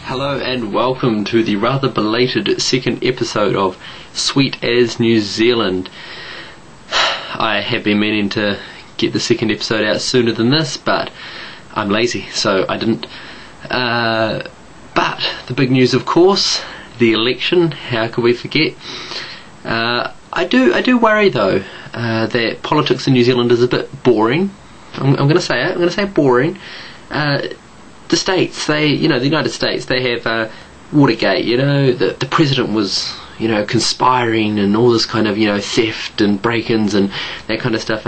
Hello and welcome to the rather belated second episode of Sweet as New Zealand. I have been meaning to get the second episode out sooner than this, but I'm lazy, so I didn't. But the big news, of course, the election. How could we forget? I do worry though that politics in New Zealand is a bit boring. I'm going to say it. I'm going to say boring. The States, the United States, they have Watergate. The president was, conspiring and all this kind of, theft and break-ins and that kind of stuff.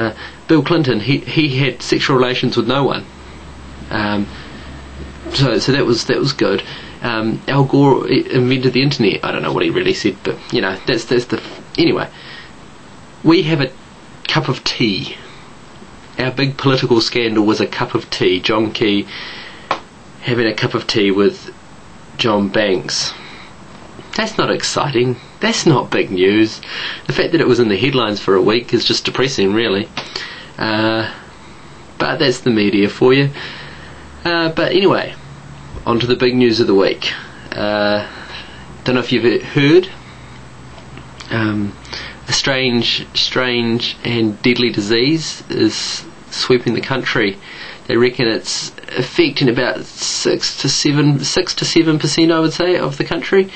Bill Clinton, he had sexual relations with no one. So that was good. Al Gore invented the internet. I don't know what he really said, but anyway. We have a cup of tea. Our big political scandal was a cup of tea. John Key having a cup of tea with John Banks. That's not exciting. That's not big news. The fact that it was in the headlines for a week is just depressing, really. But that's the media for you. But anyway, on to the big news of the week. Don't know if you've heard. A strange and deadly disease is sweeping the country. They reckon it's affecting about 6 to 7%, I would say, of the country.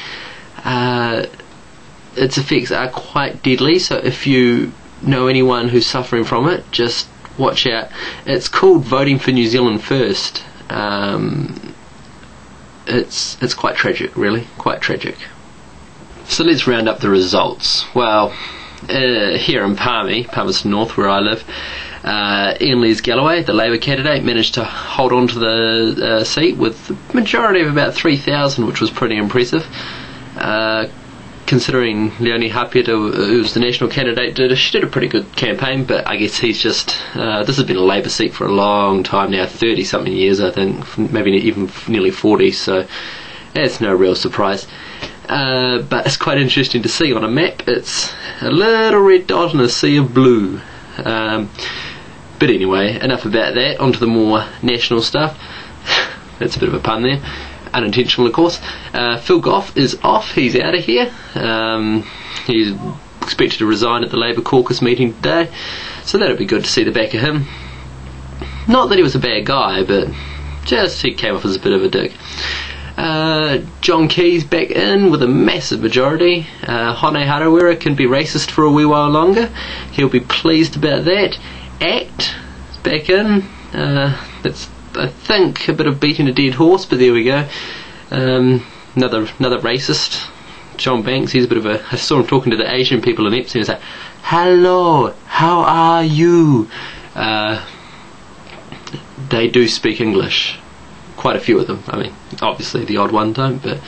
Its effects are quite deadly, so if you know anyone who's suffering from it, just watch out. It's called voting for New Zealand first. It's quite tragic, really, quite tragic. So let's round up the results. Well, here in Palmerston North, where I live, Ian Lees-Galloway, the Labour candidate, managed to hold on to the seat with a majority of about 3,000, which was pretty impressive. Considering Leonie Hapeta, who was the national candidate, she did a pretty good campaign, but I guess he's just... this has been a Labour seat for a long time now, 30-something years, I think, maybe even nearly 40, so it's no real surprise. But it's quite interesting to see on a map. It's a little red dot in a sea of blue. But anyway, enough about that. On to the more national stuff. That's a bit of a pun there. Unintentional, of course. Phil Goff is off. He's out of here. He's expected to resign at the Labour caucus meeting today. So that'll be good to see the back of him. Not that he was a bad guy, but just he came off as a bit of a dick. John Key's back in with a massive majority. Hone Harawira can be racist for a wee while longer. He'll be pleased about that. ACT is back in. That's, I think, a bit of beating a dead horse, but there we go. Another racist. John Banks, he's a bit of a... I saw him talking to the Asian people in Ep2 and he was like, "Hello, how are you?" They do speak English. Quite a few of them. I mean, obviously the odd one don't, but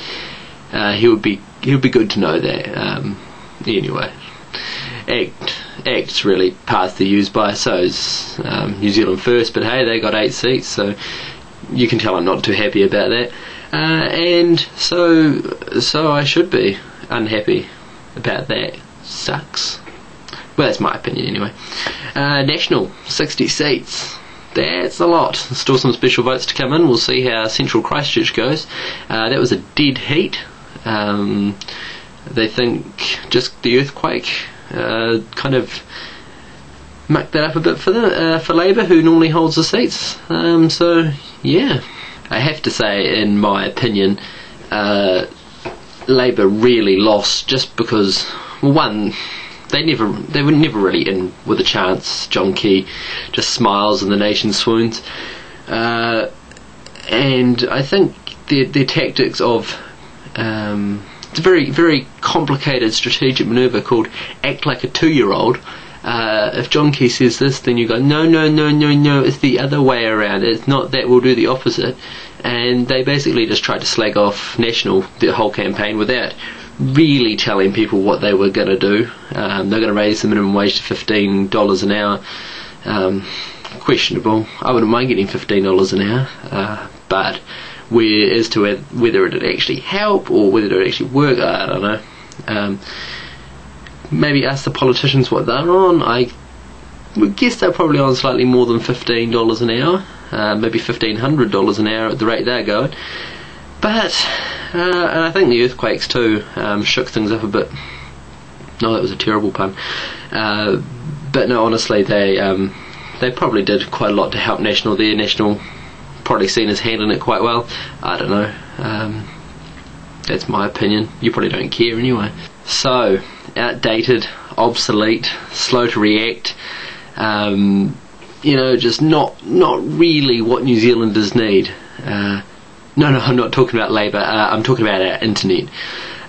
he would be good to know that. Anyway, ACT's really past the use by, so's New Zealand First, but hey, they got 8 seats, so you can tell I'm not too happy about that. And so I should be unhappy about that. Sucks. Well, that's my opinion anyway. National, 60 seats. That's a lot. Still some special votes to come in. We'll see how Central Christchurch goes. That was a dead heat. They think just the earthquake kind of mucked that up a bit for Labour, who normally holds the seats. So yeah, I have to say, in my opinion, Labour really lost just because, well, one, they were never really in with a chance. John Key just smiles and the nation swoons. And I think their tactics of it's a very, very complicated strategic manoeuvre called act like a 2-year-old. If John Key says this, then you go, no, it's the other way around. It's not that, we'll do the opposite. And they basically just tried to slag off National the whole campaign without really telling people what they were going to do. They're going to raise the minimum wage to $15 an hour. Questionable. I wouldn't mind getting $15 an hour, but as to whether it would actually help or whether it would actually work, I don't know. Maybe ask the politicians what they're on. I would guess they're probably on slightly more than $15 an hour, maybe $1,500 an hour at the rate they're going. But and I think the earthquakes too shook things up a bit. No, that was a terrible pun. But no, honestly, they probably did quite a lot to help National there. National probably seen as handling it quite well. I don't know. That's my opinion. You probably don't care anyway. So, outdated, obsolete, slow to react. Just not really what New Zealanders need. No, I'm not talking about Labour. I'm talking about our internet.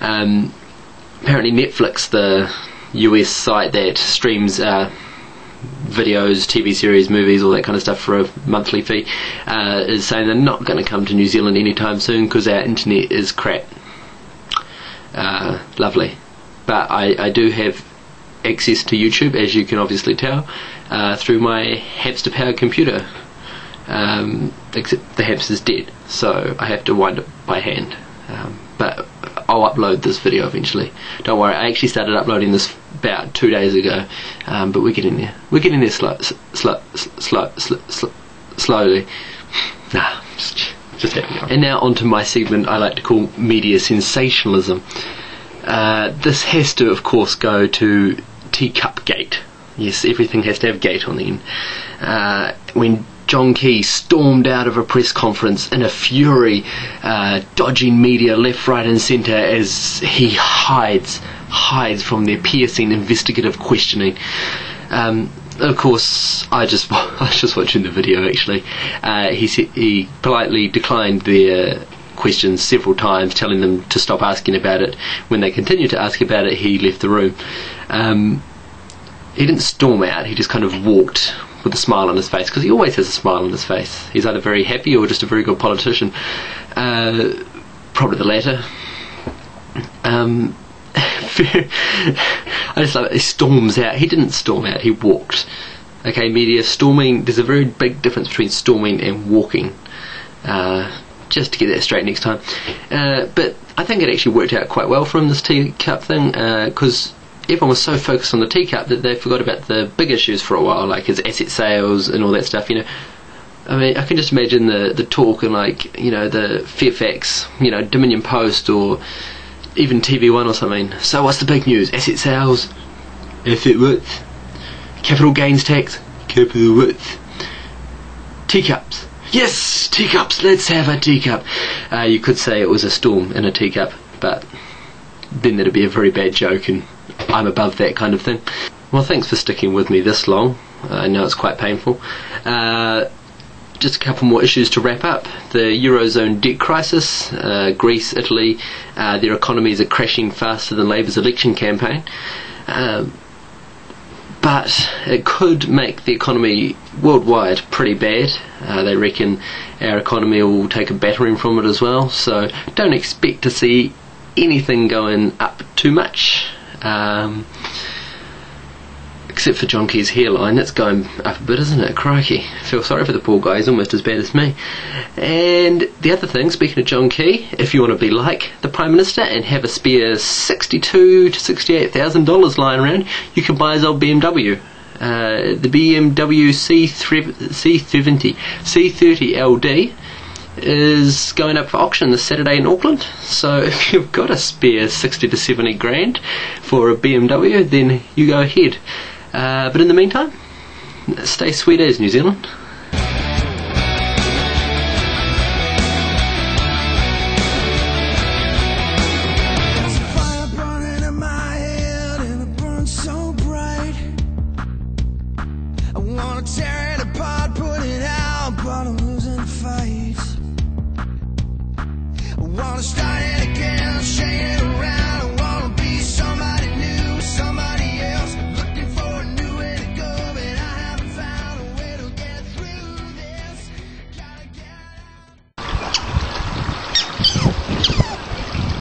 Apparently Netflix, the US site that streams videos, TV series, movies, all that kind of stuff for a monthly fee, is saying they're not going to come to New Zealand anytime soon because our internet is crap. Lovely. But I do have access to YouTube, as you can obviously tell, through my hamster powered computer, except the hamster's dead, so I have to wind it by hand. But I'll upload this video eventually. Don't worry, I actually started uploading this about 2 days ago, but we're getting there. We're getting there slowly. Nah, just happy. And now onto my segment I like to call media sensationalism. This has to, of course, go to Teacup Gate. Yes, everything has to have gate on the end. When John Key stormed out of a press conference in a fury, dodging media left, right and centre as he hides from their piercing investigative questioning. Of course, I was just watching the video actually. He politely declined their questions several times, telling them to stop asking about it. When they continued to ask about it, he left the room. He didn't storm out, he just kind of walked with a smile on his face, because he always has a smile on his face. He's either very happy or just a very good politician. Probably the latter. I just love it. He storms out. He didn't storm out, he walked. Okay, media, storming, there's a very big difference between storming and walking. Just to get that straight next time. But I think it actually worked out quite well for him, this teacup thing, because everyone was so focused on the teacup that they forgot about the big issues for a while, like his asset sales and all that stuff. I mean, I can just imagine the talk and the Fairfax, Dominion Post, or even TV1 or something. So what's the big news? Asset sales, asset width, capital gains tax, capital width, teacups. Yes, teacups, let's have a teacup. You could say it was a storm in a teacup, but then that'd be a very bad joke, and I'm above that kind of thing. Well, thanks for sticking with me this long. I know it's quite painful. Just a couple more issues to wrap up. The Eurozone debt crisis. Greece, Italy, their economies are crashing faster than Labour's election campaign. But it could make the economy worldwide pretty bad. They reckon our economy will take a battering from it as well, so don't expect to see anything going up too much, except for John Key's hairline. That's going up a bit, isn't it? Crikey, feel sorry for the poor guy, he's almost as bad as me. And the other thing, speaking of John Key, if you want to be like the Prime Minister and have a spare $62,000 to $68,000 lying around, you can buy his old BMW. The BMW C30 LD is going up for auction this Saturday in Auckland. So if you've got a spare 60 to 70 grand for a BMW, then you go ahead. But in the meantime, stay sweet as New Zealand. Tear